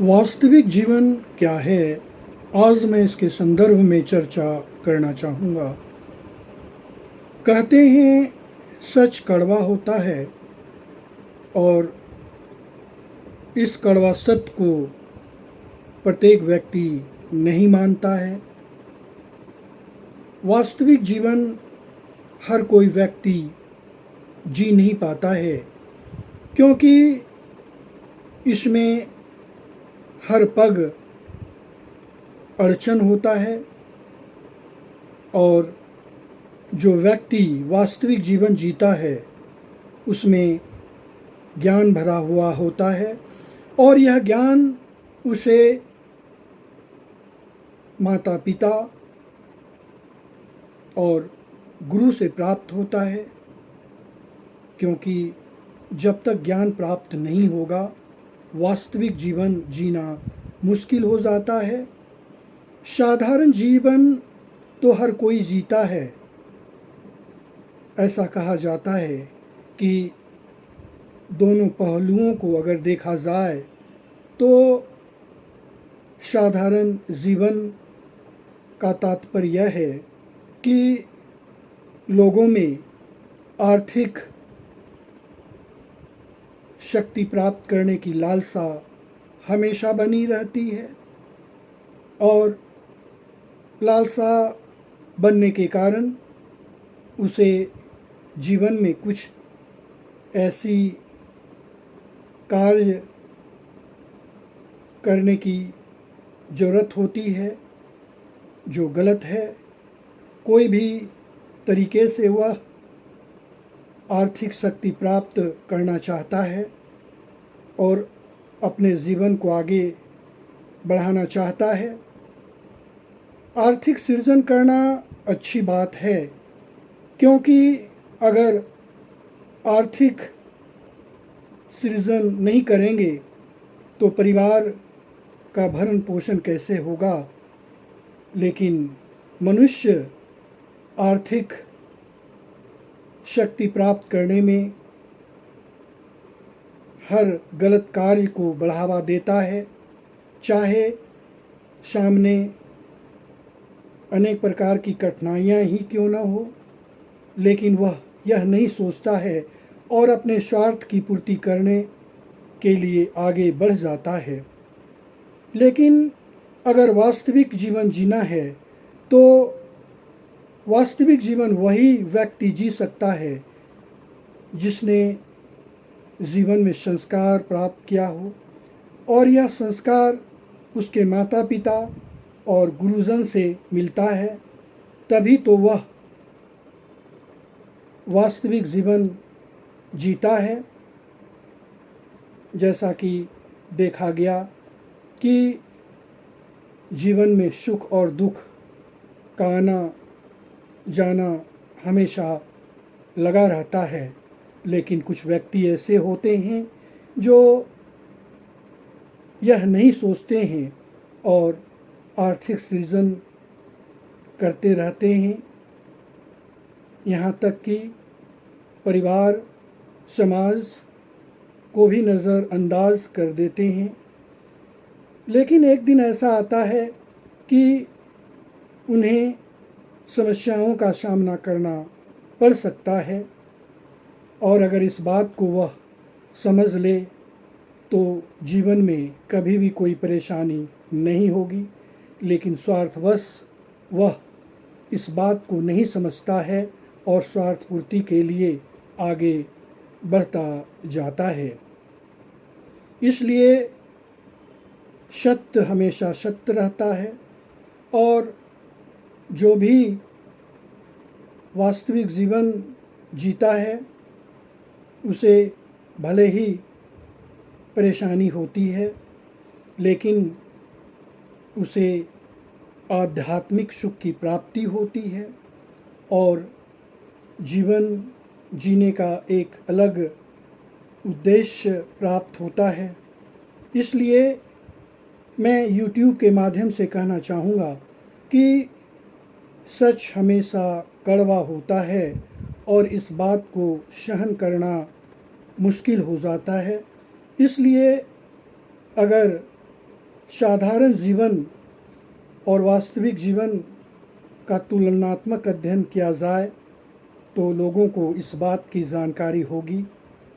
वास्तविक जीवन क्या है? आज मैं इसके संदर्भ में चर्चा करना चाहूँगा। कहते हैं सच कड़वा होता है और इस कड़वा सत्य को प्रत्येक व्यक्ति नहीं मानता है। वास्तविक जीवन हर कोई व्यक्ति जी नहीं पाता है, क्योंकि इसमें हर पग अड़चन होता है और जो व्यक्ति वास्तविक जीवन जीता है उसमें ज्ञान भरा हुआ होता है और यह ज्ञान उसे माता पिता और गुरु से प्राप्त होता है, क्योंकि जब तक ज्ञान प्राप्त नहीं होगा वास्तविक जीवन जीना मुश्किल हो जाता है। साधारण जीवन तो हर कोई जीता है। ऐसा कहा जाता है कि दोनों पहलुओं को अगर देखा जाए तो साधारण जीवन का तात्पर्य यह है कि लोगों में आर्थिक शक्ति प्राप्त करने की लालसा हमेशा बनी रहती है और लालसा बनने के कारण उसे जीवन में कुछ ऐसी कार्य करने की ज़रूरत होती है जो गलत है। कोई भी तरीके से वह आर्थिक शक्ति प्राप्त करना चाहता है और अपने जीवन को आगे बढ़ाना चाहता है। आर्थिक सृजन करना अच्छी बात है, क्योंकि अगर आर्थिक सृजन नहीं करेंगे तो परिवार का भरण पोषण कैसे होगा। लेकिन मनुष्य आर्थिक शक्ति प्राप्त करने में हर गलत कार्य को बढ़ावा देता है, चाहे सामने अनेक प्रकार की कठिनाइयाँ ही क्यों न हो, लेकिन वह यह नहीं सोचता है और अपने स्वार्थ की पूर्ति करने के लिए आगे बढ़ जाता है। लेकिन अगर वास्तविक जीवन जीना है तो वास्तविक जीवन वही व्यक्ति जी सकता है जिसने जीवन में संस्कार प्राप्त किया हो और यह संस्कार उसके माता पिता और गुरुजन से मिलता है, तभी तो वह वास्तविक जीवन जीता है। जैसा कि देखा गया कि जीवन में सुख और दुख का आना जाना हमेशा लगा रहता है, लेकिन कुछ व्यक्ति ऐसे होते हैं जो यह नहीं सोचते हैं और आर्थिक सृजन करते रहते हैं, यहाँ तक कि परिवार समाज को भी नज़रअंदाज कर देते हैं। लेकिन एक दिन ऐसा आता है कि उन्हें समस्याओं का सामना करना पड़ सकता है और अगर इस बात को वह समझ ले तो जीवन में कभी भी कोई परेशानी नहीं होगी। लेकिन स्वार्थवश वह इस बात को नहीं समझता है और स्वार्थ पूर्ति के लिए आगे बढ़ता जाता है। इसलिए सत्य हमेशा सत्य रहता है और जो भी वास्तविक जीवन जीता है उसे भले ही परेशानी होती है, लेकिन उसे आध्यात्मिक सुख की प्राप्ति होती है और जीवन जीने का एक अलग उद्देश्य प्राप्त होता है। इसलिए मैं YouTube के माध्यम से कहना चाहूँगा कि सच हमेशा कड़वा होता है और इस बात को सहन करना मुश्किल हो जाता है। इसलिए अगर साधारण जीवन और वास्तविक जीवन का तुलनात्मक अध्ययन किया जाए तो लोगों को इस बात की जानकारी होगी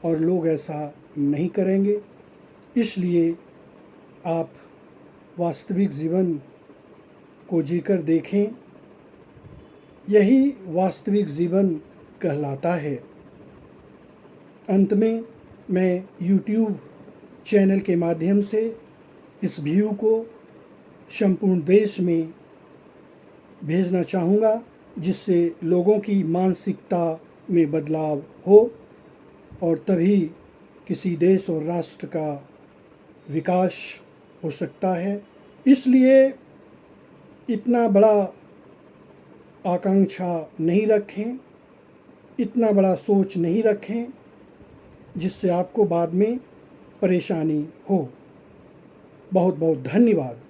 और लोग ऐसा नहीं करेंगे। इसलिए आप वास्तविक जीवन को जीकर देखें, यही वास्तविक जीवन कहलाता है। अंत में मैं YouTube चैनल के माध्यम से इस व्यू को संपूर्ण देश में भेजना चाहूँगा, जिससे लोगों की मानसिकता में बदलाव हो और तभी किसी देश और राष्ट्र का विकास हो सकता है। इसलिए इतना बड़ा आकांक्षा नहीं रखें, इतना बड़ा सोच नहीं रखें जिससे आपको बाद में परेशानी हो। बहुत बहुत धन्यवाद।